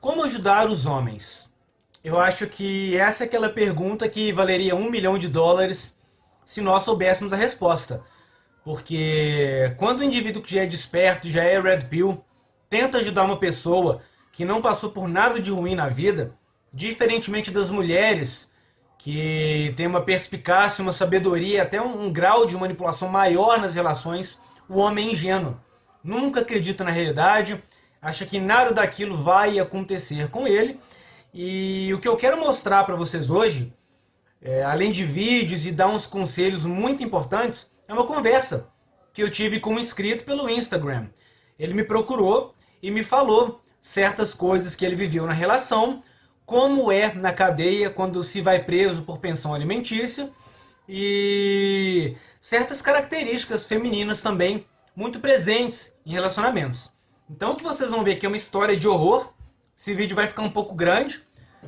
Como ajudar os homens? Eu acho que essa é aquela pergunta que valeria US$ 1 milhão se nós soubéssemos a resposta. Porque quando o indivíduo que já é desperto, já é red pill, tenta ajudar uma pessoa que não passou por nada de ruim na vida, diferentemente das mulheres que têm uma perspicácia, uma sabedoria, até um grau de manipulação maior nas relações, o homem é ingênuo. Nunca acredita na realidade, acha que nada daquilo vai acontecer com ele. E o que eu quero mostrar para vocês hoje, além de vídeos e dar uns conselhos muito importantes, é uma conversa que eu tive com um inscrito pelo Instagram. Ele me procurou e me falou certas coisas que ele viveu na relação, como é na cadeia quando se vai preso por pensão alimentícia e certas características femininas também muito presentes em relacionamentos. Então o que vocês vão ver aqui é uma história de horror. Esse vídeo vai ficar um pouco grande,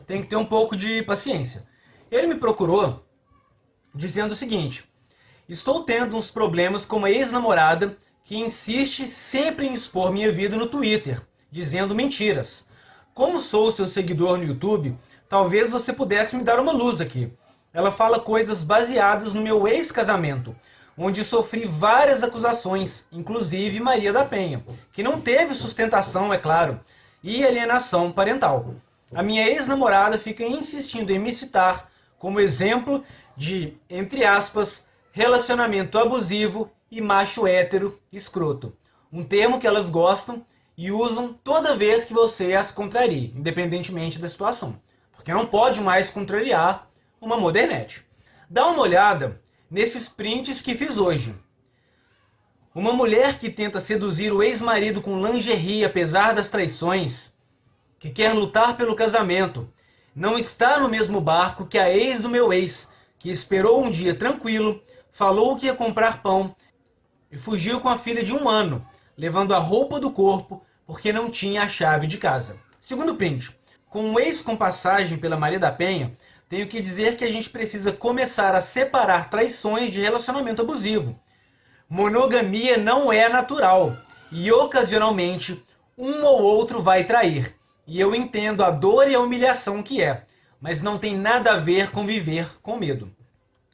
tem que ter um pouco de paciência. Ele me procurou dizendo o seguinte: estou tendo uns problemas com uma ex-namorada que insiste sempre em expor minha vida no Twitter, dizendo mentiras. Como sou seu seguidor no YouTube, talvez você pudesse me dar uma luz aqui. Ela fala coisas baseadas no meu ex-casamento, onde sofri várias acusações, inclusive Maria da Penha, que não teve sustentação, é claro, e alienação parental. A minha ex-namorada fica insistindo em me citar como exemplo de, entre aspas, relacionamento abusivo e macho hétero escroto. Um termo que elas gostam e usam toda vez que você as contraria, independentemente da situação. Porque não pode mais contrariar uma modernete. Dá uma olhada nesses prints que fiz hoje. Uma mulher que tenta seduzir o ex-marido com lingerie apesar das traições, que quer lutar pelo casamento, não está no mesmo barco que a ex do meu ex, que esperou um dia tranquilo, falou que ia comprar pão e fugiu com a filha de 1 ano, levando a roupa do corpo porque não tinha a chave de casa. Segundo print, com um ex com passagem pela Maria da Penha, tenho que dizer que a gente precisa começar a separar traições de relacionamento abusivo. Monogamia não é natural e ocasionalmente um ou outro vai trair. E eu entendo a dor e a humilhação que é, mas não tem nada a ver com viver com medo.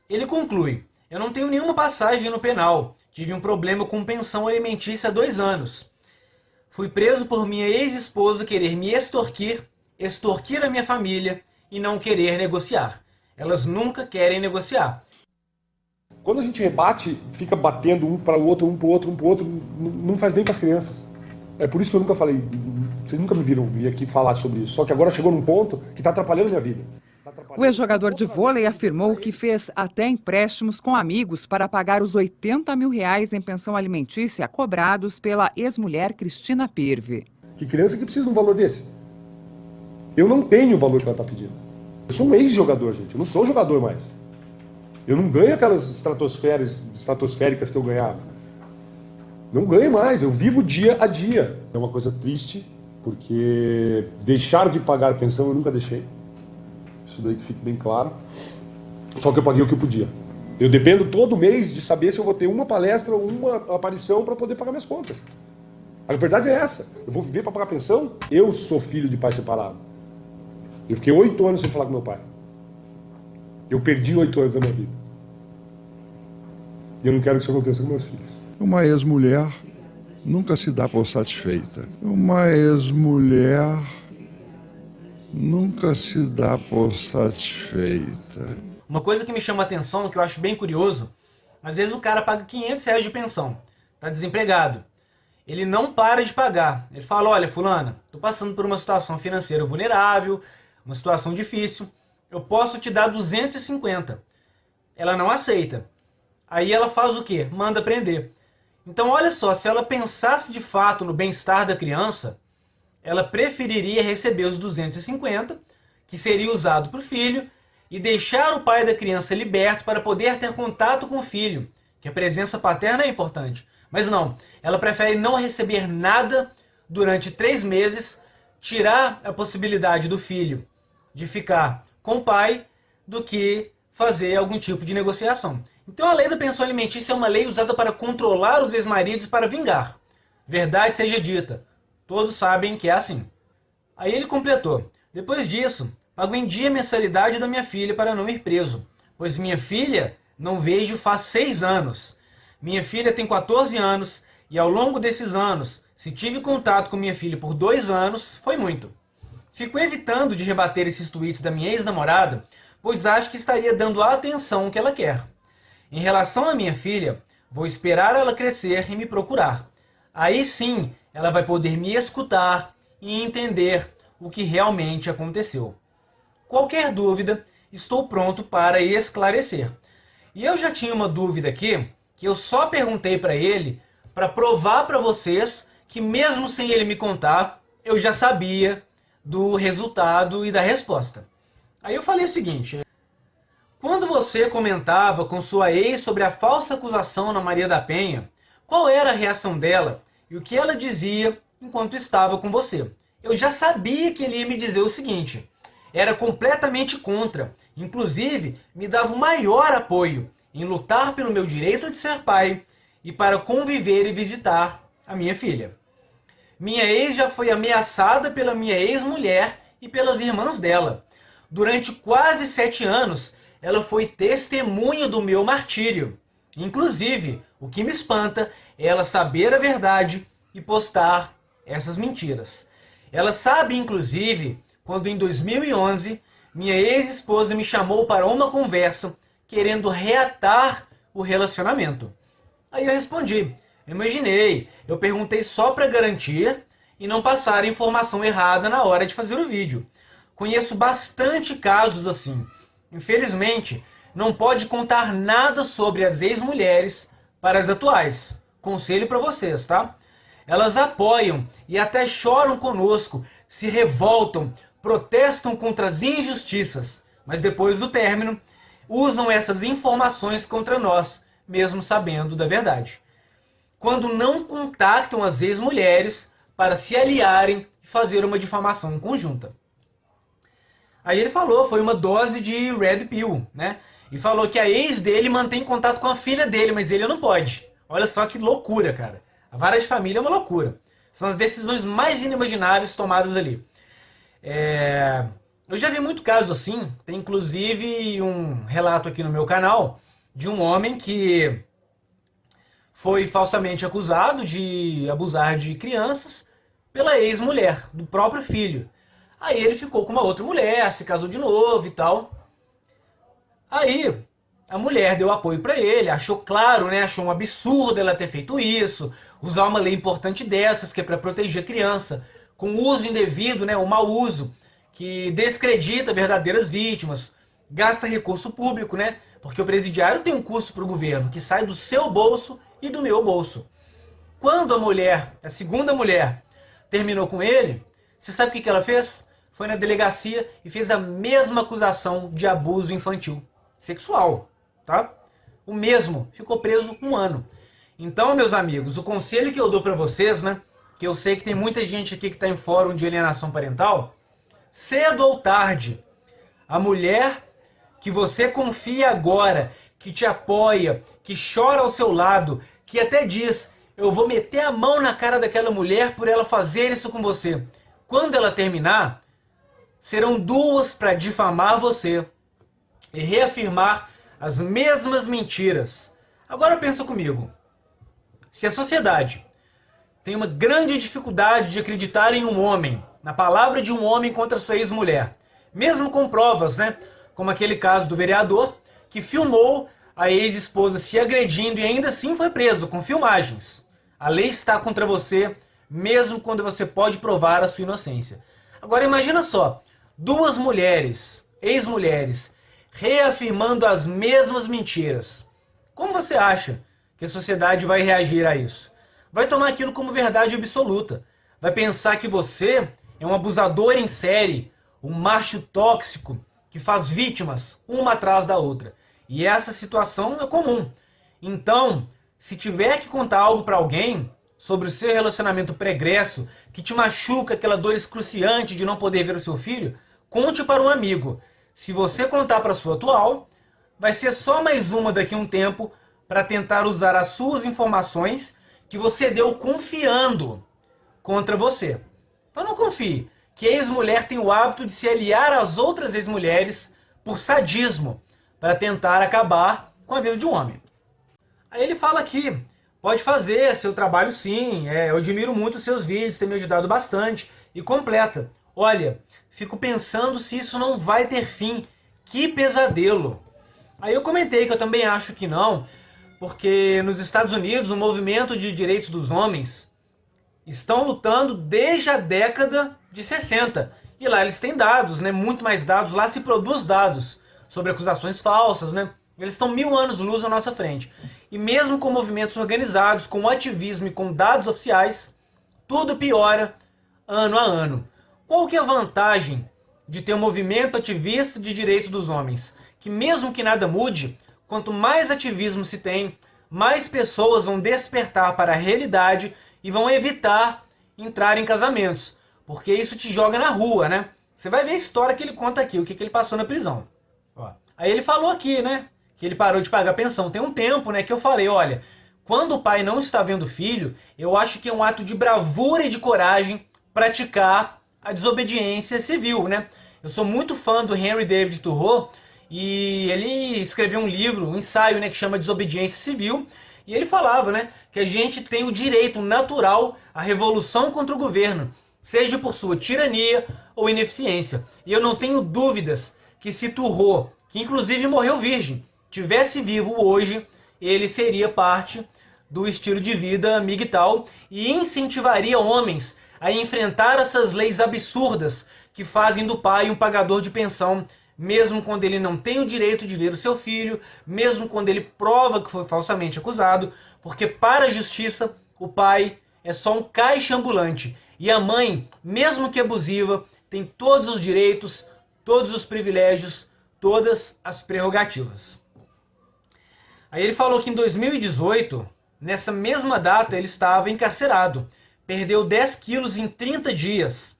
Ele conclui: eu não tenho nenhuma passagem no penal, tive um problema com pensão alimentícia há 2 anos. Fui preso por minha ex-esposa querer me extorquir, extorquir a minha família e não querer negociar. Elas nunca querem negociar. Quando a gente rebate, fica batendo um para o outro, um para o outro, não faz bem para as crianças. É por isso que eu nunca falei, vocês nunca me viram vir aqui falar sobre isso. Só que agora chegou num ponto que está atrapalhando a minha vida. O ex-jogador de vôlei afirmou que fez até empréstimos com amigos para pagar os R$ 80 mil em pensão alimentícia cobrados pela ex-mulher Cristina Pirve. Que criança que precisa de um valor desse? Eu não tenho o valor que ela está pedindo. Eu sou um ex-jogador, gente. Eu não sou jogador mais. Eu não ganho aquelas estratosféricas que eu ganhava. Não ganho mais. Eu vivo dia a dia. É uma coisa triste, porque deixar de pagar pensão eu nunca deixei. Isso daí que fique bem claro. Só que eu paguei o que eu podia. Eu dependo todo mês de saber se eu vou ter uma palestra ou uma aparição para poder pagar minhas contas. A verdade é essa. Eu vou viver para pagar pensão? Eu sou filho de pai separado. Eu fiquei 8 anos sem falar com meu pai. Eu perdi 8 anos da minha vida. E eu não quero que isso aconteça com meus filhos. Uma ex-mulher nunca se dá por satisfeita. Uma ex-mulher nunca se dá por satisfeita. Uma coisa que me chama a atenção, que eu acho bem curioso, às vezes o cara paga R$ 500 de pensão, tá desempregado. Ele não para de pagar. Ele fala: olha, fulana, tô passando por uma situação financeira vulnerável, uma situação difícil, eu posso te dar 250. Ela não aceita. Aí ela faz o quê? Manda prender. Então olha só, se ela pensasse de fato no bem-estar da criança, ela preferiria receber os 250, que seria usado para o filho, e deixar o pai da criança liberto para poder ter contato com o filho, que a presença paterna é importante. Mas não, ela prefere não receber nada durante 3 meses, tirar a possibilidade do filho de ficar com o pai, do que fazer algum tipo de negociação. Então a lei da pensão alimentícia é uma lei usada para controlar os ex-maridos e para vingar. Verdade seja dita, todos sabem que é assim. Aí ele completou: depois disso, pago em dia a mensalidade da minha filha para não ir preso, pois minha filha não vejo faz 6 anos. Minha filha tem 14 anos e ao longo desses anos, se tive contato com minha filha por 2 anos, foi muito. Fico evitando de rebater esses tweets da minha ex-namorada, pois acho que estaria dando a atenção que ela quer. Em relação à minha filha, vou esperar ela crescer e me procurar. Aí sim, ela vai poder me escutar e entender o que realmente aconteceu. Qualquer dúvida, estou pronto para esclarecer. E eu já tinha uma dúvida aqui, que eu só perguntei para ele para provar para vocês que mesmo sem ele me contar, eu já sabia do resultado e da resposta. Aí eu falei o seguinte: quando você comentava com sua ex sobre a falsa acusação na Maria da Penha, qual era a reação dela e o que ela dizia enquanto estava com você? Eu já sabia que ele ia me dizer o seguinte: era completamente contra, inclusive me dava o maior apoio em lutar pelo meu direito de ser pai e para conviver e visitar a minha filha. Minha ex já foi ameaçada pela minha ex-mulher e pelas irmãs dela. Durante quase 7 anos, ela foi testemunha do meu martírio. Inclusive, o que me espanta é ela saber a verdade e postar essas mentiras. Ela sabe, inclusive, quando em 2011, minha ex-esposa me chamou para uma conversa querendo reatar o relacionamento. Aí eu respondi: imaginei, eu perguntei só para garantir e não passar a informação errada na hora de fazer o vídeo. Conheço bastante casos assim. Infelizmente, não pode contar nada sobre as ex-mulheres para as atuais. Conselho para vocês, tá? Elas apoiam e até choram conosco, se revoltam, protestam contra as injustiças, mas depois do término, usam essas informações contra nós, mesmo sabendo da verdade. Quando não contactam as ex-mulheres para se aliarem e fazer uma difamação conjunta. Aí ele falou, foi uma dose de Red Pill, né? E falou que a ex dele mantém contato com a filha dele, mas ele não pode. Olha só que loucura, cara. A vara de família é uma loucura. São as decisões mais inimagináveis tomadas ali. Eu já vi muito caso assim. Tem inclusive um relato aqui no meu canal de um homem que foi falsamente acusado de abusar de crianças pela ex-mulher, do próprio filho. Aí ele ficou com uma outra mulher, se casou de novo e tal. Aí a mulher deu apoio pra ele, achou claro, né? Achou um absurdo ela ter feito isso, usar uma lei importante dessas, que é pra proteger a criança, com uso indevido, né? O mau uso, que descredita verdadeiras vítimas, gasta recurso público, né? Porque o presidiário tem um custo pro governo, que sai do seu bolso e do meu bolso. Quando a mulher, a segunda mulher, terminou com ele, você sabe o que ela fez? Foi na delegacia e fez a mesma acusação de abuso infantil sexual, tá? O mesmo, ficou preso 1 ano. Então, meus amigos, o conselho que eu dou pra vocês, né, que eu sei que tem muita gente aqui que tá em fórum de alienação parental, cedo ou tarde, a mulher que você confia agora, que te apoia, que chora ao seu lado, que até diz: eu vou meter a mão na cara daquela mulher por ela fazer isso com você. Quando ela terminar, serão 2 para difamar você e reafirmar as mesmas mentiras. Agora pensa comigo. Se a sociedade tem uma grande dificuldade de acreditar em um homem, na palavra de um homem contra sua ex-mulher, mesmo com provas, né? Como aquele caso do vereador que filmou a ex-esposa se agredindo e ainda assim foi preso com filmagens. A lei está contra você, mesmo quando você pode provar a sua inocência. Agora imagina só, 2 mulheres, ex-mulheres, reafirmando as mesmas mentiras. Como você acha que a sociedade vai reagir a isso? Vai tomar aquilo como verdade absoluta. Vai pensar que você é um abusador em série, um macho tóxico que faz vítimas uma atrás da outra. E essa situação é comum. Então, se tiver que contar algo para alguém sobre o seu relacionamento pregresso, que te machuca, aquela dor excruciante de não poder ver o seu filho, conte para um amigo. Se você contar para sua atual, vai ser só mais uma daqui a um tempo para tentar usar as suas informações que você deu confiando contra você. Então não confie, que a ex-mulher tem o hábito de se aliar às outras ex-mulheres por sadismo, para tentar acabar com a vida de um homem. Aí ele fala aqui, pode fazer seu trabalho sim, eu admiro muito os seus vídeos, tem me ajudado bastante, e completa, olha, fico pensando se isso não vai ter fim, que pesadelo. Aí eu comentei que eu também acho que não, porque nos Estados Unidos o movimento de direitos dos homens estão lutando desde a década de 60. E lá eles têm dados, né? Muito mais dados. Lá se produz dados sobre acusações falsas, né? Eles estão 1000 anos luz à nossa frente. E mesmo com movimentos organizados, com ativismo e com dados oficiais, tudo piora ano a ano. Qual que é a vantagem de ter um movimento ativista de direitos dos homens? Que mesmo que nada mude, quanto mais ativismo se tem, mais pessoas vão despertar para a realidade e vão evitar entrar em casamentos. Porque isso te joga na rua, né? Você vai ver a história que ele conta aqui, o que ele passou na prisão. Ó. Aí ele falou aqui, né? Que ele parou de pagar pensão. Tem um tempo, né? Que eu falei, olha, quando o pai não está vendo o filho, eu acho que é um ato de bravura e de coragem praticar a desobediência civil, né? Eu sou muito fã do Henry David Thoreau e ele escreveu um livro, um ensaio, né? Que chama Desobediência Civil. E ele falava, né? Que a gente tem o direito natural à revolução contra o governo, seja por sua tirania ou ineficiência. E eu não tenho dúvidas que se Thoreau, que inclusive morreu virgem, tivesse vivo hoje, ele seria parte do estilo de vida MGTOW e incentivaria homens a enfrentar essas leis absurdas que fazem do pai um pagador de pensão, mesmo quando ele não tem o direito de ver o seu filho, mesmo quando ele prova que foi falsamente acusado, porque para a justiça o pai é só um caixa ambulante e a mãe, mesmo que abusiva, tem todos os direitos, todos os privilégios, todas as prerrogativas. Aí ele falou que em 2018, nessa mesma data, ele estava encarcerado. Perdeu 10 quilos em 30 dias.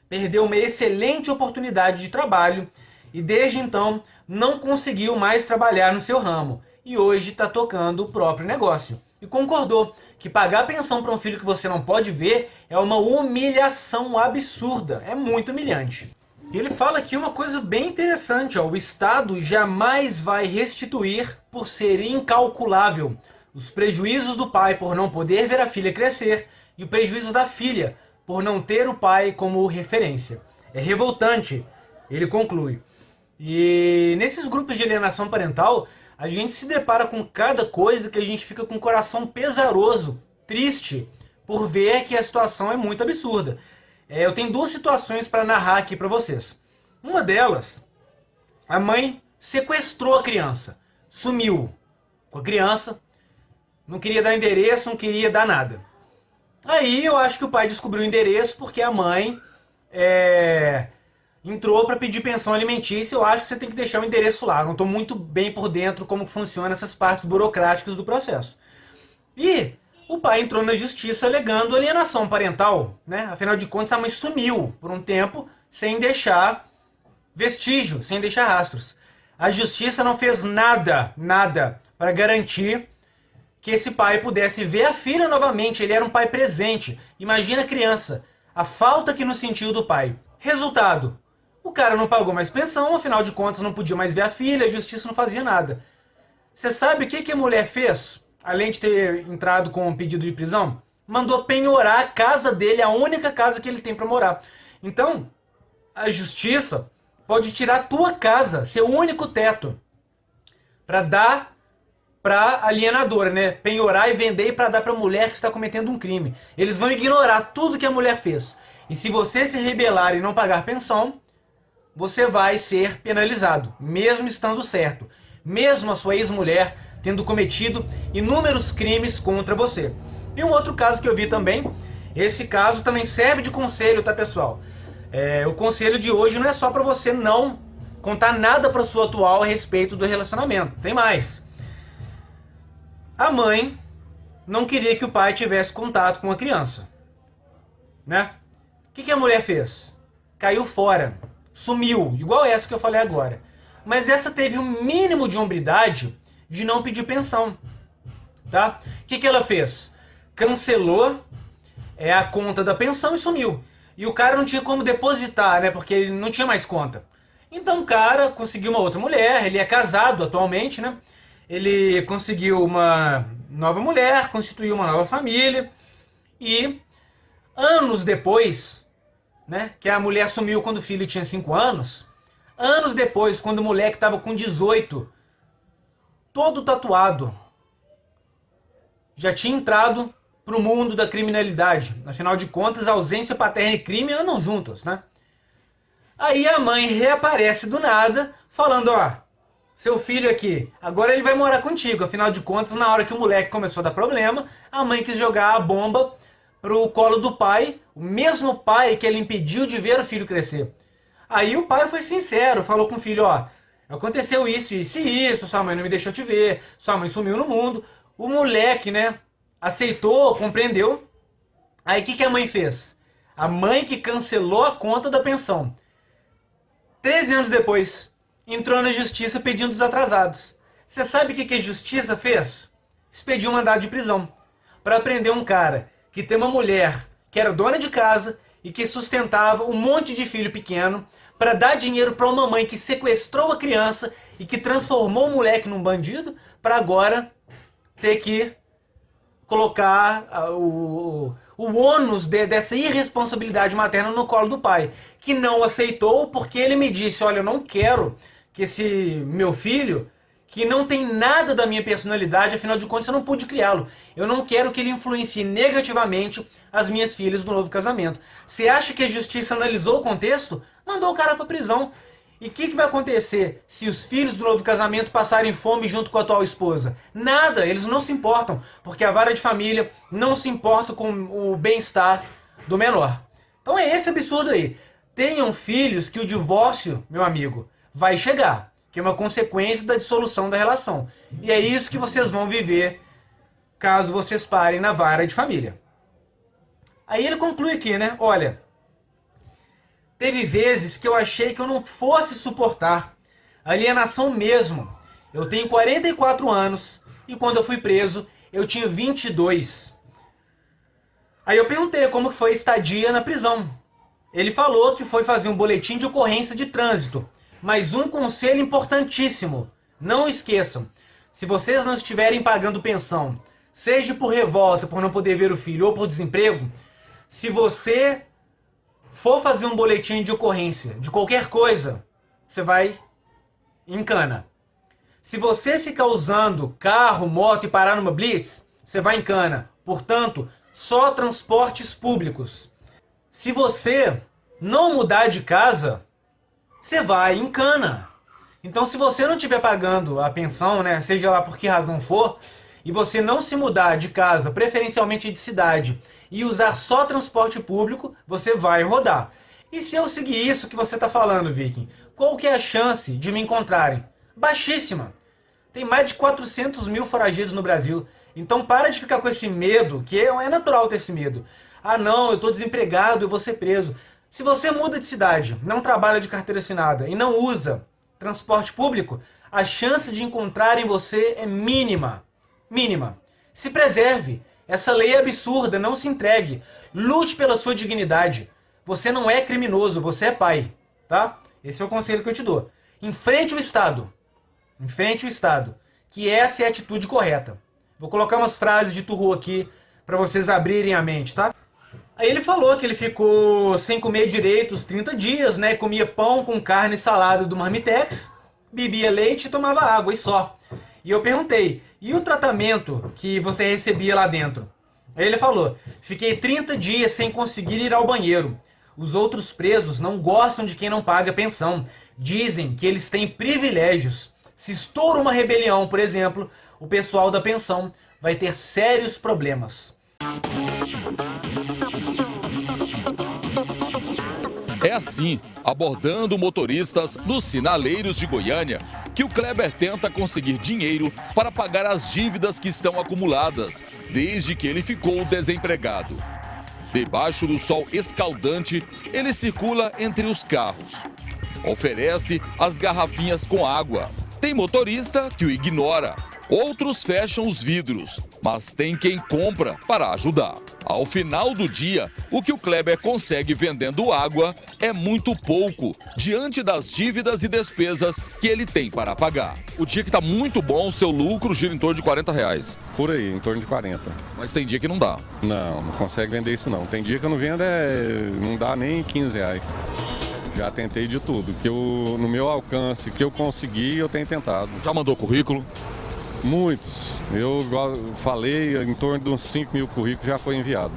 Perdeu uma excelente oportunidade de trabalho e desde então não conseguiu mais trabalhar no seu ramo. E hoje está tocando o próprio negócio. E concordou que pagar pensão para um filho que você não pode ver é uma humilhação absurda. É muito humilhante. E ele fala aqui uma coisa bem interessante, ó. O Estado jamais vai restituir por ser incalculável os prejuízos do pai por não poder ver a filha crescer e o prejuízo da filha por não ter o pai como referência. É revoltante, ele conclui. E nesses grupos de alienação parental, a gente se depara com cada coisa que a gente fica com o coração pesaroso, triste, por ver que a situação é muito absurda. Eu tenho duas situações para narrar aqui para vocês. Uma delas, a mãe sequestrou a criança, sumiu com a criança, não queria dar endereço, não queria dar nada. Aí eu acho que o pai descobriu o endereço porque a mãe entrou para pedir pensão alimentícia. Eu acho que você tem que deixar o endereço lá. Eu não estou muito bem por dentro como funciona essas partes burocráticas do processo. E o pai entrou na justiça alegando alienação parental, né? Afinal de contas, a mãe sumiu por um tempo sem deixar vestígio, sem deixar rastros. A justiça não fez nada para garantir que esse pai pudesse ver a filha novamente. Ele era um pai presente. Imagina a criança, a falta que nos sentiu do pai. Resultado, o cara não pagou mais pensão, afinal de contas não podia mais ver a filha, a justiça não fazia nada. Você sabe o que a mulher fez? Além de ter entrado com um pedido de prisão, mandou penhorar a casa dele, a única casa que ele tem para morar. Então, a justiça pode tirar a tua casa, seu único teto, para dar para alienadora, né? Penhorar e vender para dar para a mulher que está cometendo um crime. Eles vão ignorar tudo que a mulher fez. E se você se rebelar e não pagar pensão, você vai ser penalizado, mesmo estando certo. Mesmo a sua ex-mulher tendo cometido inúmeros crimes contra você. E um outro caso que eu vi também, esse caso também serve de conselho, tá, pessoal? O conselho de hoje não é só para você não contar nada para sua atual a respeito do relacionamento. Tem mais. A mãe não queria que o pai tivesse contato com a criança, né? O que a mulher fez? Caiu fora, sumiu, igual essa que eu falei agora. Mas essa teve o mínimo de hombridade de não pedir pensão, tá? O que ela fez? Cancelou a conta da pensão e sumiu. e o cara não tinha como depositar, né? Porque ele não tinha mais conta. Então o cara conseguiu uma outra mulher, ele é casado atualmente, né? Ele conseguiu uma nova mulher, constituiu uma nova família e anos depois, né? Que a mulher sumiu quando o filho tinha 5 anos. Anos depois, quando o moleque estava com 18, todo tatuado, já tinha entrado para o mundo da criminalidade. Afinal de contas, ausência paterna e crime andam juntas, né? Aí a mãe reaparece do nada, falando, ó, seu filho aqui, agora ele vai morar contigo. Afinal de contas, na hora que o moleque começou a dar problema, a mãe quis jogar a bomba pro colo do pai, o mesmo pai que ele impediu de ver o filho crescer. Aí o pai foi sincero, falou com o filho, ó, aconteceu isso, isso e isso, sua mãe não me deixou te ver, sua mãe sumiu no mundo. O moleque, né, aceitou, compreendeu. Aí o que a mãe fez? A mãe que cancelou a conta da pensão. 13 anos depois, entrou na justiça pedindo os atrasados. Você sabe o que a justiça fez? Expediu um mandado de prisão para prender um cara que tem uma mulher que era dona de casa e que sustentava um monte de filho pequeno para dar dinheiro para uma mãe que sequestrou a criança e que transformou o moleque num bandido para agora ter que colocar o ônus dessa irresponsabilidade materna no colo do pai, que não aceitou porque ele me disse, olha, eu não quero que esse meu filho, que não tem nada da minha personalidade, afinal de contas eu não pude criá-lo, eu não quero que ele influencie negativamente as minhas filhas do novo casamento. Você acha que a justiça analisou o contexto? Mandou o cara pra prisão. E o que vai acontecer se os filhos do novo casamento passarem fome junto com a atual esposa? Nada, eles não se importam, porque a vara de família não se importa com o bem-estar do menor. Então é esse absurdo aí. Tenham filhos que o divórcio, meu amigo, vai chegar, que é uma consequência da dissolução da relação. E é isso que vocês vão viver caso vocês parem na vara de família. Aí ele conclui aqui, né? Olha, teve vezes que eu achei que eu não fosse suportar alienação mesmo. Eu tenho 44 anos e quando eu fui preso eu tinha 22. Aí eu perguntei como foi a estadia na prisão. Ele falou que foi fazer um boletim de ocorrência de trânsito. Mas um conselho importantíssimo, não esqueçam, se vocês não estiverem pagando pensão, seja por revolta, por não poder ver o filho ou por desemprego, se você for fazer um boletim de ocorrência de qualquer coisa, você vai em cana. Se você ficar usando carro, moto e parar numa blitz, você vai em cana. Portanto, só transportes públicos. Se você não mudar de casa, você vai em cana. Então, se você não estiver pagando a pensão, né, seja lá por que razão for, e você não se mudar de casa, preferencialmente de cidade, e usar só transporte público, você vai rodar. E se eu seguir isso que você está falando, Viking, qual que é a chance de me encontrarem? Baixíssima. Tem mais de 400 mil foragidos no Brasil. Então para de ficar com esse medo, que é natural ter esse medo. Ah não, eu estou desempregado, eu vou ser preso. Se você muda de cidade, não trabalha de carteira assinada e não usa transporte público, a chance de encontrarem você é mínima. Mínima. Se preserve. Essa lei é absurda, não se entregue. Lute pela sua dignidade. Você não é criminoso, você é pai, tá? Esse é o conselho que eu te dou. Enfrente o Estado. Enfrente o Estado. Que essa é a atitude correta. Vou colocar umas frases de Turro aqui para vocês abrirem a mente, tá? Aí ele falou que ele ficou sem comer direito os 30 dias, né? Comia pão com carne e salada do Marmitex, bebia leite e tomava água, e só. E eu perguntei, e o tratamento que você recebia lá dentro? Aí ele falou, fiquei 30 dias sem conseguir ir ao banheiro. Os outros presos não gostam de quem não paga pensão. Dizem que eles têm privilégios. Se estoura uma rebelião, por exemplo, o pessoal da pensão vai ter sérios problemas. É assim, abordando motoristas nos sinaleiros de Goiânia, que o Kleber tenta conseguir dinheiro para pagar as dívidas que estão acumuladas, desde que ele ficou desempregado. Debaixo do sol escaldante, ele circula entre os carros. Oferece as garrafinhas com água. Tem motorista que o ignora. Outros fecham os vidros, mas tem quem compra para ajudar. Ao final do dia, o que o Kleber consegue vendendo água é muito pouco diante das dívidas e despesas que ele tem para pagar. O dia que está muito bom, o seu lucro gira em torno de R$40. Por aí, em torno de 40. Mas tem dia que não dá. Não consegue vender isso não. Tem dia que eu não vendo, não dá nem R$15. Já tentei de tudo. No meu alcance, que eu consegui, eu tenho tentado. Já mandou currículo? Muitos. Eu falei, em torno de uns 5 mil currículos já foi enviado.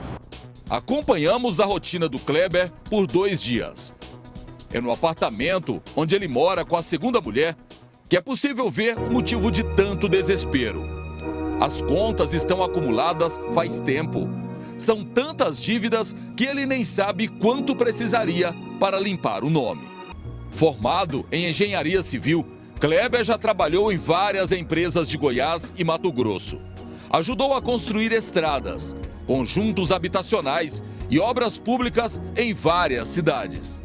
Acompanhamos a rotina do Kleber por 2 dias. É no apartamento onde ele mora com a segunda mulher que é possível ver o motivo de tanto desespero. As contas estão acumuladas faz tempo. São tantas dívidas que ele nem sabe quanto precisaria para limpar o nome. Formado em engenharia civil, Kleber já trabalhou em várias empresas de Goiás e Mato Grosso. Ajudou a construir estradas, conjuntos habitacionais e obras públicas em várias cidades.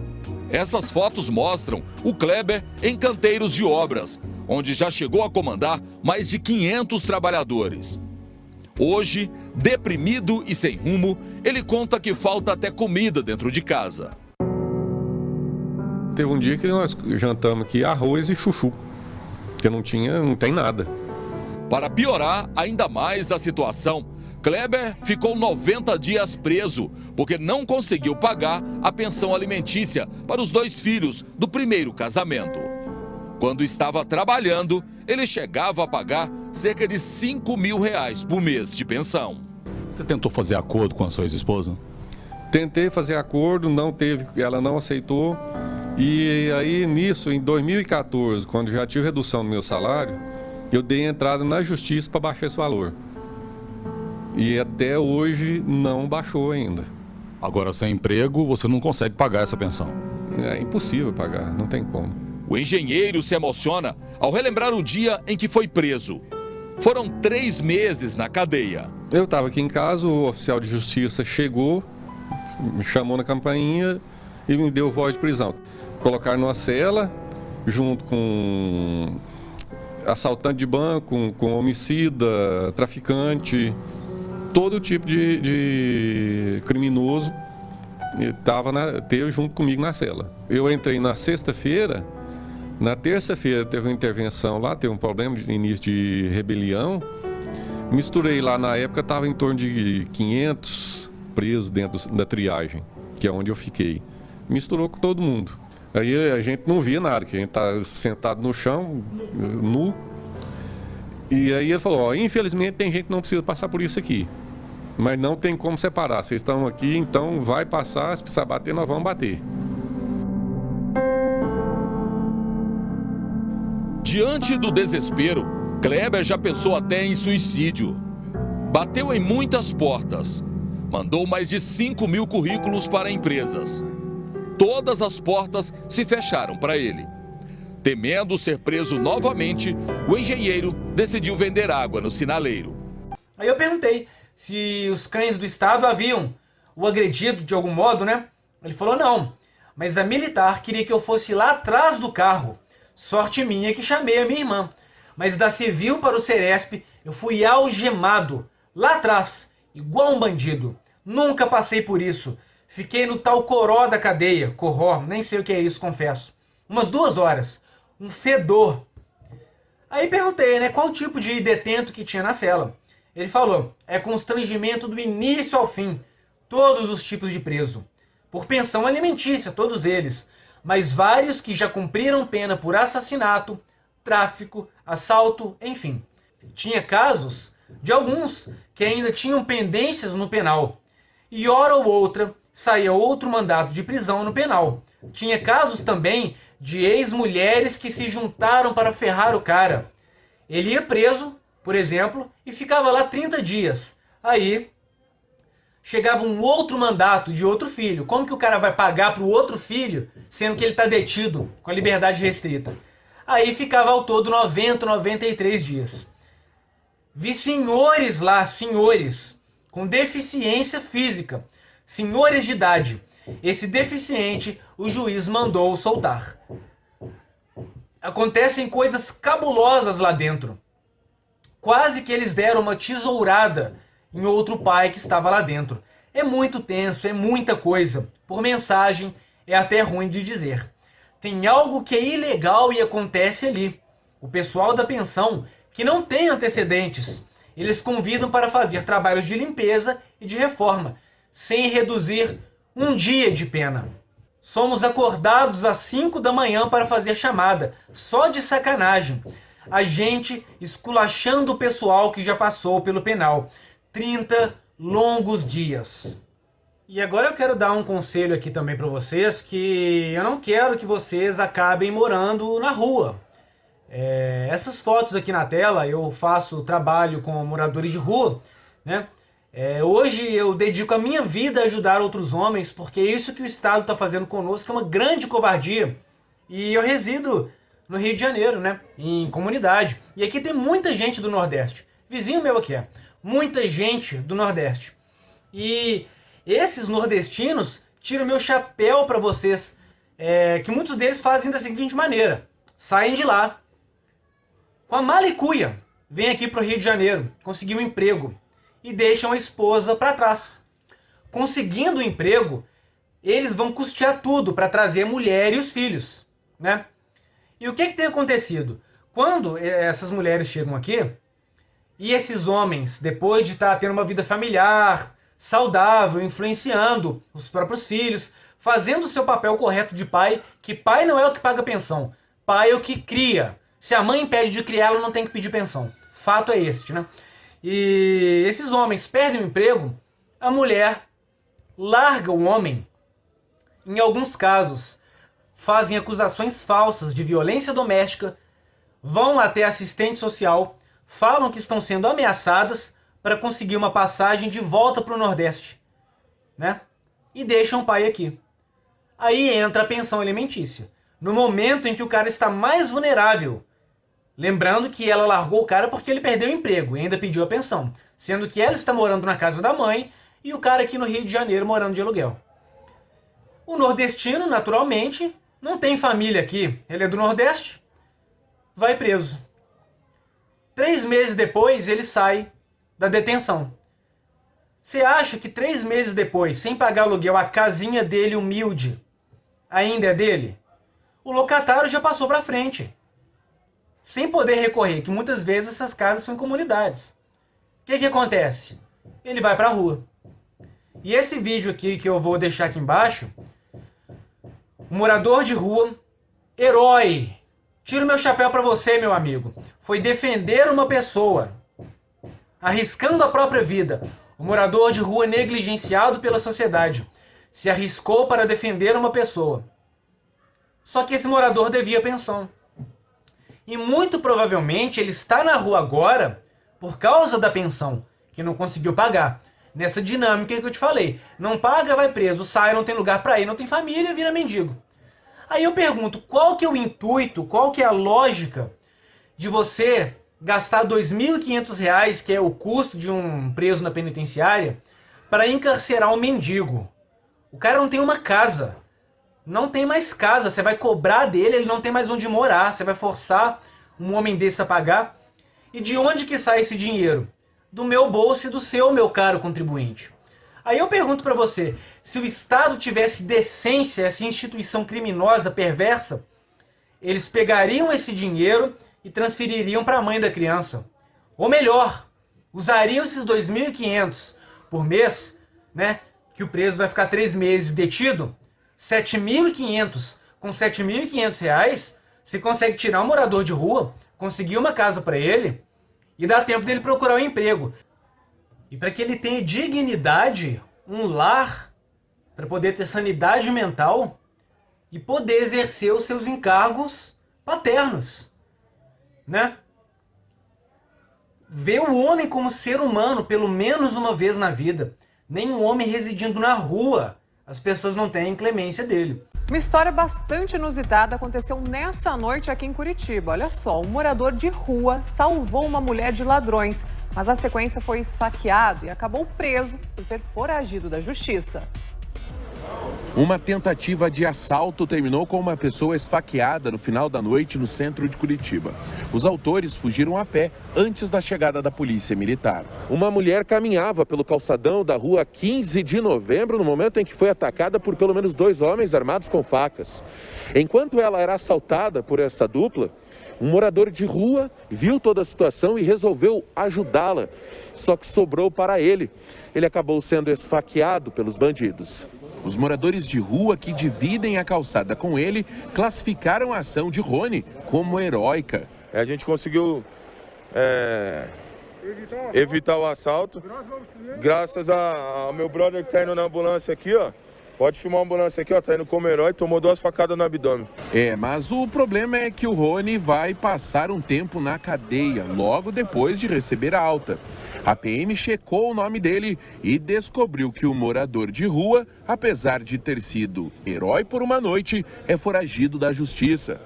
Essas fotos mostram o Kleber em canteiros de obras, onde já chegou a comandar mais de 500 trabalhadores. Hoje, deprimido e sem rumo, ele conta que falta até comida dentro de casa. Teve um dia que nós jantamos aqui arroz e chuchu, que não tem nada. Para piorar ainda mais a situação, Kleber ficou 90 dias preso porque não conseguiu pagar a pensão alimentícia para os 2 filhos do primeiro casamento. Quando estava trabalhando, ele chegava a pagar cerca de R$5 mil por mês de pensão. Você tentou fazer acordo com a sua ex-esposa? Tentei fazer acordo, não teve, ela não aceitou. E aí nisso, em 2014, quando já tive redução no meu salário, eu dei entrada na justiça para baixar esse valor. E até hoje não baixou ainda. Agora, sem emprego, você não consegue pagar essa pensão. É impossível pagar, não tem como. O engenheiro se emociona ao relembrar o dia em que foi preso. Foram 3 meses na cadeia. Eu estava aqui em casa, o oficial de justiça chegou, me chamou na campainha e me deu voz de prisão. Colocaram numa cela, junto com assaltante de banco, com homicida, traficante, todo tipo de criminoso teve junto comigo na cela. Eu entrei na sexta-feira, na terça-feira teve uma intervenção lá, teve um problema de início de rebelião. Misturei lá, na época estava em torno de 500 presos dentro da triagem, que é onde eu fiquei. Misturou com todo mundo. Aí a gente não via nada, que a gente tá sentado no chão, nu. E aí ele falou, infelizmente tem gente que não precisa passar por isso aqui. Mas não tem como separar. Vocês estão aqui, então vai passar, se precisar bater, nós vamos bater. Diante do desespero, Kleber já pensou até em suicídio. Bateu em muitas portas. Mandou mais de 5 mil currículos para empresas. Todas as portas se fecharam para ele. Temendo ser preso novamente, o engenheiro decidiu vender água no sinaleiro. Aí eu perguntei se os cães do estado haviam o agredido de algum modo, né? Ele falou não, mas a militar queria que eu fosse lá atrás do carro. Sorte minha que chamei a minha irmã. Mas da civil para o Ceresp eu fui algemado, lá atrás, igual um bandido. Nunca passei por isso. Fiquei no tal coró da cadeia, corró, nem sei o que é isso, confesso. Umas 2 horas. Um fedor. Aí perguntei, né, qual tipo de detento que tinha na cela. Ele falou, é constrangimento do início ao fim. Todos os tipos de preso. Por pensão alimentícia, todos eles. Mas vários que já cumpriram pena por assassinato, tráfico, assalto, enfim. Tinha casos de alguns que ainda tinham pendências no penal. E hora ou outra saía outro mandato de prisão no penal. Tinha casos também de ex-mulheres que se juntaram para ferrar o cara. Ele ia preso, por exemplo, e ficava lá 30 dias. Aí chegava um outro mandato de outro filho. Como que o cara vai pagar para o outro filho, sendo que ele está detido com a liberdade restrita? Aí ficava ao todo 90, 93 dias. Vi senhores lá, senhores, com deficiência física, senhores de idade. Esse deficiente, o juiz mandou soltar. Acontecem coisas cabulosas lá dentro. Quase que eles deram uma tesourada em outro pai que estava lá dentro. É muito tenso, é muita coisa. Por mensagem, é até ruim de dizer. Tem algo que é ilegal e acontece ali. O pessoal da pensão, que não tem antecedentes, eles convidam para fazer trabalhos de limpeza e de reforma, sem reduzir um dia de pena. Somos acordados às 5 da manhã para fazer chamada, só de sacanagem. A gente esculachando o pessoal que já passou pelo penal. 30 longos dias. E agora eu quero dar um conselho aqui também para vocês, que eu não quero que vocês acabem morando na rua. Essas fotos aqui na tela, eu faço trabalho com moradores de rua, né? Hoje eu dedico a minha vida a ajudar outros homens, porque isso que o Estado está fazendo conosco é uma grande covardia. E eu resido no Rio de Janeiro, né? Em comunidade. E aqui tem muita gente do Nordeste. Vizinho meu aqui muita gente do Nordeste. E esses nordestinos tiram meu chapéu para vocês, que muitos deles fazem da seguinte maneira: saem de lá com a mala e cuia, vêm aqui para o Rio de Janeiro, conseguir um emprego e deixam a esposa para trás. Conseguindo o emprego, eles vão custear tudo para trazer a mulher e os filhos, né? E o que tem acontecido? Quando essas mulheres chegam aqui, e esses homens, depois de estar tendo uma vida familiar, saudável, influenciando os próprios filhos, fazendo o seu papel correto de pai, que pai não é o que paga pensão, pai é o que cria. Se a mãe impede de criar, ela não tem que pedir pensão. Fato é este, né? E esses homens perdem o emprego, a mulher larga o homem. Em alguns casos, fazem acusações falsas de violência doméstica, vão até assistente social, falam que estão sendo ameaçadas para conseguir uma passagem de volta para o Nordeste, né? E deixam o pai aqui. Aí entra a pensão alimentícia, no momento em que o cara está mais vulnerável. Lembrando que ela largou o cara porque ele perdeu o emprego e ainda pediu a pensão, sendo que ela está morando na casa da mãe e o cara aqui no Rio de Janeiro morando de aluguel. O nordestino, naturalmente, não tem família aqui, ele é do Nordeste, vai preso. 3 meses depois, ele sai da detenção. Você acha que 3 meses depois, sem pagar aluguel, a casinha dele humilde ainda é dele? O locatário já passou para frente, sem poder recorrer, que muitas vezes essas casas são em comunidades. O que acontece? Ele vai para a rua. E esse vídeo aqui que eu vou deixar aqui embaixo, um morador de rua, herói, tiro meu chapéu para você, meu amigo, foi defender uma pessoa, arriscando a própria vida. O morador de rua negligenciado pela sociedade se arriscou para defender uma pessoa. Só que esse morador devia pensão. E muito provavelmente ele está na rua agora por causa da pensão, que não conseguiu pagar. Nessa dinâmica que eu te falei. Não paga, vai preso, sai, não tem lugar para ir, não tem família, vira mendigo. Aí eu pergunto, qual que é o intuito, qual que é a lógica de você gastar R$ 2.500, que é o custo de um preso na penitenciária, para encarcerar um mendigo? O cara não tem uma casa. Não tem mais casa. Você vai cobrar dele, ele não tem mais onde morar. Você vai forçar um homem desse a pagar. E de onde que sai esse dinheiro? Do meu bolso e do seu, meu caro contribuinte. Aí eu pergunto para você, se o Estado tivesse decência, essa instituição criminosa, perversa, eles pegariam esse dinheiro e transfeririam para a mãe da criança. Ou melhor, usariam esses 2.500 por mês, né, que o preso vai ficar 3 meses detido, 7.500. Com 7.500 reais, você consegue tirar um morador de rua, conseguir uma casa para ele e dar tempo dele procurar um emprego. E para que ele tenha dignidade, um lar, para poder ter sanidade mental e poder exercer os seus encargos paternos, né? Ver o homem como ser humano pelo menos uma vez na vida. Nem um homem residindo na rua, as pessoas não têm clemência dele. Uma história bastante inusitada aconteceu nessa noite aqui em Curitiba. Olha só, um morador de rua salvou uma mulher de ladrões, mas na sequência foi esfaqueado e acabou preso por ser foragido da justiça. Uma tentativa de assalto terminou com uma pessoa esfaqueada no final da noite no centro de Curitiba. Os autores fugiram a pé antes da chegada da polícia militar. Uma mulher caminhava pelo calçadão da rua 15 de novembro no momento em que foi atacada por pelo menos 2 homens armados com facas. Enquanto ela era assaltada por essa dupla, um morador de rua viu toda a situação e resolveu ajudá-la. Só que sobrou para ele. Ele acabou sendo esfaqueado pelos bandidos. Os moradores de rua que dividem a calçada com ele classificaram a ação de Rony como heróica. A gente conseguiu evitar o assalto, graças ao meu brother que está indo na ambulância aqui, ó. Pode filmar a ambulância aqui, ó, tá indo como herói, tomou 2 facadas no abdômen. Mas o problema é que o Rony vai passar um tempo na cadeia, logo depois de receber a alta. A PM checou o nome dele e descobriu que o morador de rua, apesar de ter sido herói por uma noite, é foragido da justiça.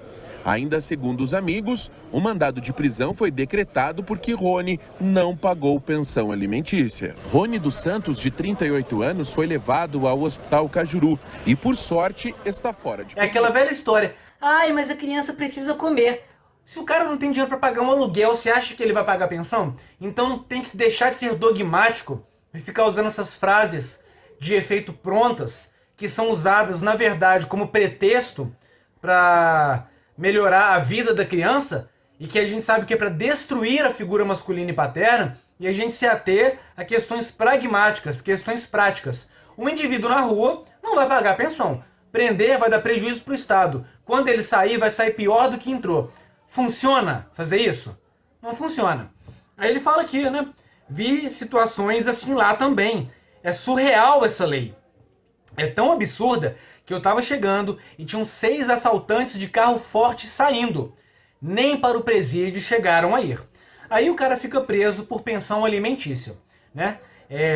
Ainda segundo os amigos, o mandado de prisão foi decretado porque Rony não pagou pensão alimentícia. Rony dos Santos, de 38 anos, foi levado ao Hospital Cajuru e, por sorte, está fora de... É aquela velha história. Ai, mas a criança precisa comer. Se o cara não tem dinheiro para pagar um aluguel, você acha que ele vai pagar pensão? Então tem que deixar de ser dogmático e ficar usando essas frases de efeito prontas, que são usadas, na verdade, como pretexto para melhorar a vida da criança, e que a gente sabe que é para destruir a figura masculina e paterna, e a gente se ater a questões pragmáticas, questões práticas. Um indivíduo na rua não vai pagar pensão. Prender vai dar prejuízo para o Estado. Quando ele sair, vai sair pior do que entrou. Funciona fazer isso? Não funciona. Aí ele fala aqui, né? Vi situações assim lá também. É surreal essa lei. É tão absurda que eu tava chegando e tinham 6 assaltantes de carro forte saindo. Nem para o presídio chegaram a ir. Aí o cara fica preso por pensão alimentícia, né?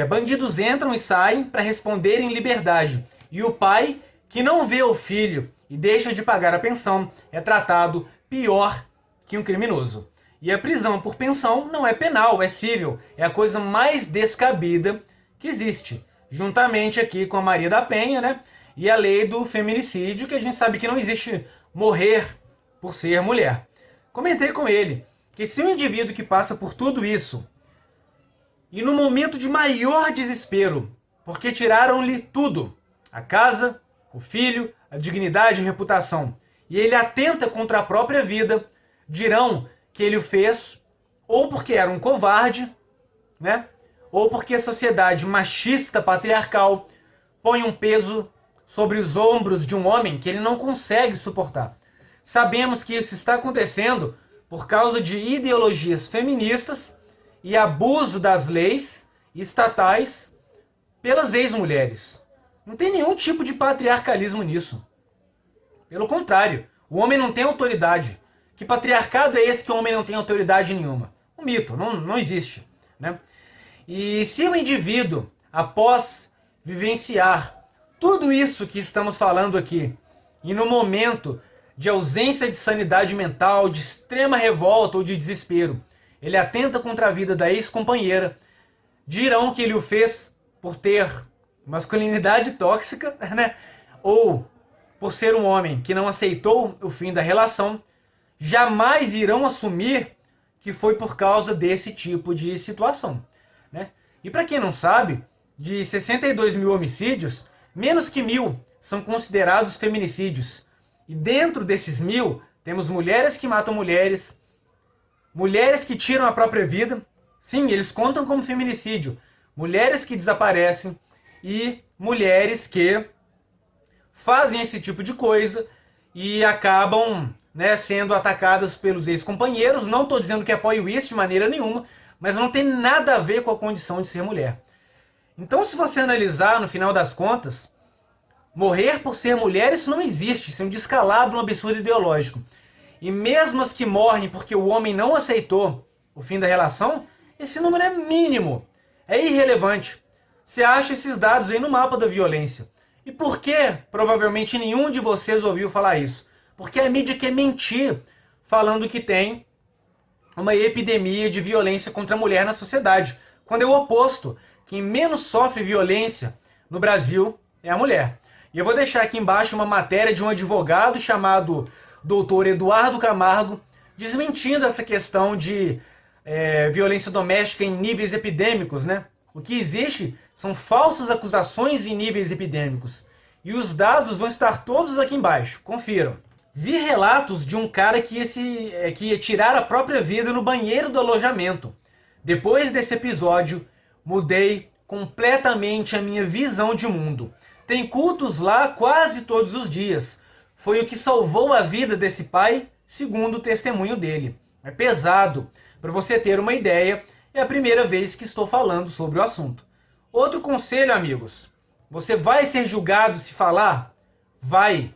Bandidos entram e saem para responder em liberdade. E o pai, que não vê o filho e deixa de pagar a pensão, é tratado pior que um criminoso. E a prisão por pensão não é penal, é cível. É a coisa mais descabida que existe. Juntamente aqui com a Maria da Penha, né? E a lei do feminicídio, que a gente sabe que não existe morrer por ser mulher. Comentei com ele que se um indivíduo que passa por tudo isso, e no momento de maior desespero, porque tiraram-lhe tudo, a casa, o filho, a dignidade e a reputação, e ele atenta contra a própria vida, dirão que ele o fez ou porque era um covarde, né? Ou porque a sociedade machista, patriarcal, põe um peso sobre os ombros de um homem que ele não consegue suportar. Sabemos que isso está acontecendo por causa de ideologias feministas e abuso das leis estatais pelas ex-mulheres. Não tem nenhum tipo de patriarcalismo nisso. Pelo contrário, o homem não tem autoridade. Que patriarcado é esse que o homem não tem autoridade nenhuma? Um mito, não existe, né? E se o indivíduo, após vivenciar tudo isso que estamos falando aqui, e no momento de ausência de sanidade mental, de extrema revolta ou de desespero, ele atenta contra a vida da ex-companheira, dirão que ele o fez por ter masculinidade tóxica, né? Ou por ser um homem que não aceitou o fim da relação, jamais irão assumir que foi por causa desse tipo de situação, né? E para quem não sabe, de 62 mil homicídios, menos que 1.000 são considerados feminicídios. E dentro desses 1.000, temos mulheres que matam mulheres, mulheres que tiram a própria vida, sim, eles contam como feminicídio, mulheres que desaparecem e mulheres que fazem esse tipo de coisa e acabam, né, sendo atacadas pelos ex-companheiros. Não estou dizendo que apoio isso de maneira nenhuma, mas não tem nada a ver com a condição de ser mulher. Então, se você analisar, no final das contas, morrer por ser mulher, isso não existe. Isso é um descalabro, um absurdo ideológico. E mesmo as que morrem porque o homem não aceitou o fim da relação, esse número é mínimo. É irrelevante. Você acha esses dados aí no mapa da violência. E por que provavelmente nenhum de vocês ouviu falar isso? Porque a mídia quer mentir falando que tem uma epidemia de violência contra a mulher na sociedade, quando é o oposto. Quem menos sofre violência no Brasil é a mulher. E eu vou deixar aqui embaixo uma matéria de um advogado chamado Dr. Eduardo Camargo, desmentindo essa questão de violência doméstica em níveis epidêmicos, né? O que existe são falsas acusações em níveis epidêmicos. E os dados vão estar todos aqui embaixo, confiram. Vi relatos de um cara que ia tirar a própria vida no banheiro do alojamento. Depois desse episódio, mudei completamente a minha visão de mundo. Tem cultos lá quase todos os dias. Foi o que salvou a vida desse pai, segundo o testemunho dele. É pesado. Para você ter uma ideia, é a primeira vez que estou falando sobre o assunto. Outro conselho, amigos. Você vai ser julgado se falar? Vai.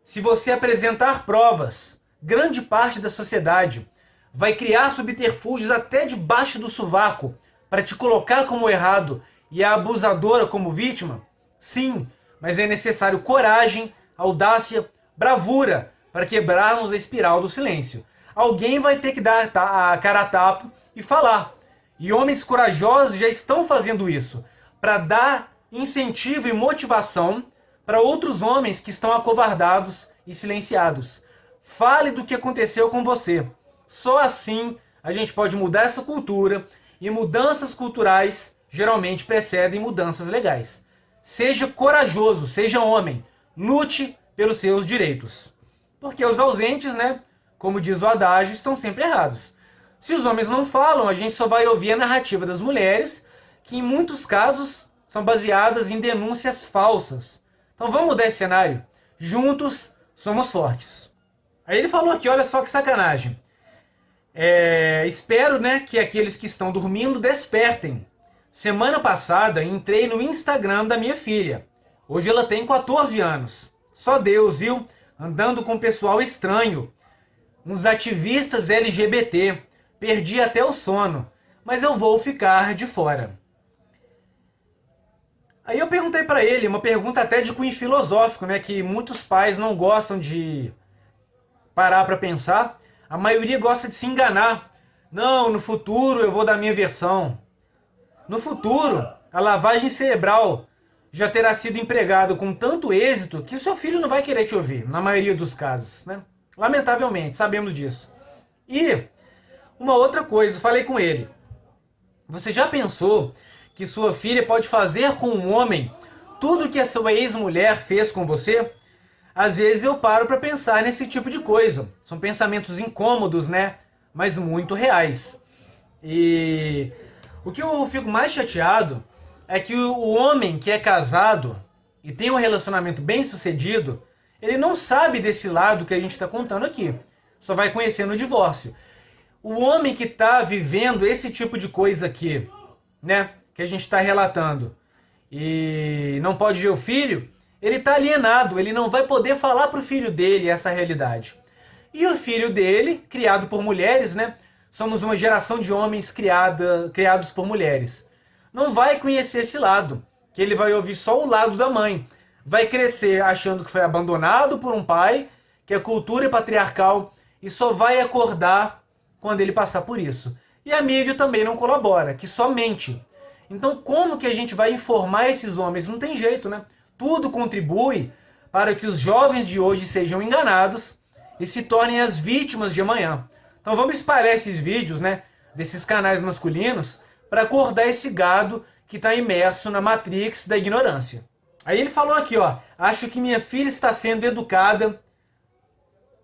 Se você apresentar provas, grande parte da sociedade vai criar subterfúgios até debaixo do sovaco para te colocar como errado e a abusadora como vítima? Sim, mas é necessário coragem, audácia, bravura para quebrarmos a espiral do silêncio. Alguém vai ter que dar a cara a tapa e falar. E homens corajosos já estão fazendo isso para dar incentivo e motivação para outros homens que estão acovardados e silenciados. Fale do que aconteceu com você. Só assim a gente pode mudar essa cultura, e mudanças culturais geralmente precedem mudanças legais. Seja corajoso, seja homem, lute pelos seus direitos. Porque os ausentes, né, como diz o adágio, estão sempre errados. Se os homens não falam, a gente só vai ouvir a narrativa das mulheres, que em muitos casos são baseadas em denúncias falsas. Então vamos mudar esse cenário. Juntos somos fortes. Aí ele falou aqui, olha só que sacanagem. Espero, né, que aqueles que estão dormindo despertem. Semana passada entrei no Instagram da minha filha. Hoje ela tem 14 anos. Só Deus, viu? Andando com pessoal estranho. Uns ativistas LGBT. Perdi até o sono. Mas eu vou ficar de fora. Aí eu perguntei pra ele, uma pergunta até de cunho filosófico, né? Que muitos pais não gostam de parar pra pensar. A maioria gosta de se enganar. Não, no futuro eu vou dar minha versão. No futuro, a lavagem cerebral já terá sido empregada com tanto êxito que o seu filho não vai querer te ouvir, na maioria dos casos, né? Lamentavelmente, sabemos disso. E uma outra coisa, falei com ele. Você já pensou que sua filha pode fazer com um homem tudo que a sua ex-mulher fez com você? Às vezes eu paro para pensar nesse tipo de coisa. São pensamentos incômodos, né? Mas muito reais. E o que eu fico mais chateado é que o homem que é casado e tem um relacionamento bem sucedido, ele não sabe desse lado que a gente está contando aqui. Só vai conhecer no divórcio. O homem que está vivendo esse tipo de coisa aqui, né? Que a gente está relatando, e não pode ver o filho, ele está alienado, ele não vai poder falar para o filho dele essa realidade. E o filho dele, criado por mulheres, né? Somos uma geração de homens criados por mulheres. Não vai conhecer esse lado, que ele vai ouvir só o lado da mãe. Vai crescer achando que foi abandonado por um pai, que a cultura é patriarcal, e só vai acordar quando ele passar por isso. E a mídia também não colabora, que só mente. Então como que a gente vai informar esses homens? Não tem jeito, né? Tudo contribui para que os jovens de hoje sejam enganados e se tornem as vítimas de amanhã. Então vamos espalhar esses vídeos, né, desses canais masculinos para acordar esse gado que está imerso na matrix da ignorância. Aí ele falou aqui, ó, acho que minha filha está sendo educada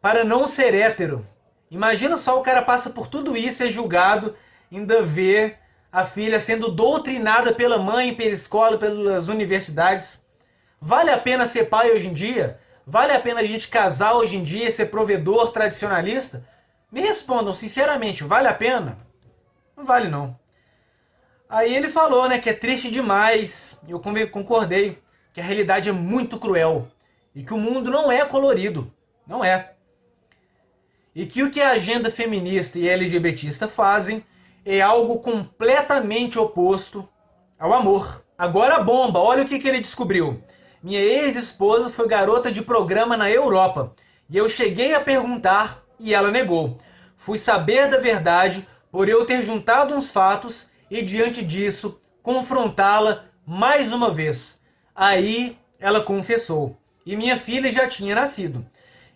para não ser hétero. Imagina só, o cara passa por tudo isso, é julgado, ainda vê a filha sendo doutrinada pela mãe, pela escola, pelas universidades. Vale a pena ser pai hoje em dia? Vale a pena a gente casar hoje em dia, ser provedor tradicionalista? Me respondam sinceramente, vale a pena? Não vale não. Aí ele falou, né, que é triste demais, e eu concordei, que a realidade é muito cruel, e que o mundo não é colorido, não é. E que o que a agenda feminista e LGBTista fazem é algo completamente oposto ao amor. Agora a bomba, olha o que ele descobriu. Minha ex-esposa foi garota de programa na Europa, e eu cheguei a perguntar e ela negou. Fui saber da verdade por eu ter juntado uns fatos e, diante disso, confrontá-la mais uma vez. Aí ela confessou, e minha filha já tinha nascido.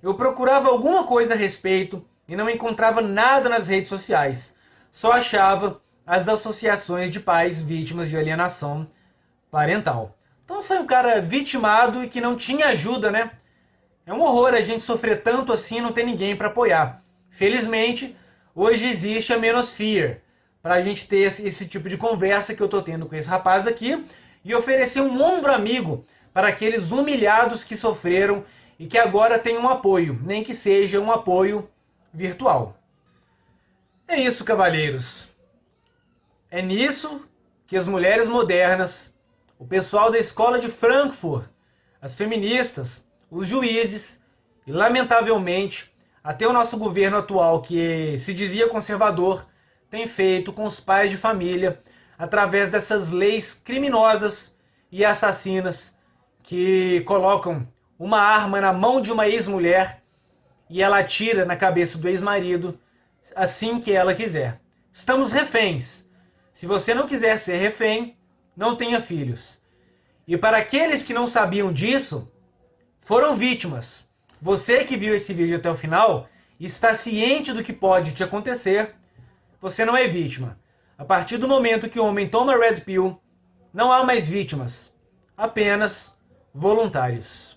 Eu procurava alguma coisa a respeito e não encontrava nada nas redes sociais. Só achava as associações de pais vítimas de alienação parental. Então foi um cara vitimado e que não tinha ajuda, né? É um horror a gente sofrer tanto assim e não ter ninguém para apoiar. Felizmente, hoje existe a Menosphere, para a gente ter esse tipo de conversa que eu tô tendo com esse rapaz aqui e oferecer um ombro amigo para aqueles humilhados que sofreram e que agora têm um apoio, nem que seja um apoio virtual. É isso, cavalheiros. É nisso que as mulheres modernas, o pessoal da escola de Frankfurt, as feministas, os juízes e, lamentavelmente, até o nosso governo atual, que se dizia conservador, tem feito com os pais de família através dessas leis criminosas e assassinas que colocam uma arma na mão de uma ex-mulher e ela atira na cabeça do ex-marido assim que ela quiser. Estamos reféns. Se você não quiser ser refém, não tenha filhos. E para aqueles que não sabiam disso, foram vítimas. Você que viu esse vídeo até o final e está ciente do que pode te acontecer, você não é vítima. A partir do momento que o homem toma Red Pill, não há mais vítimas, apenas voluntários.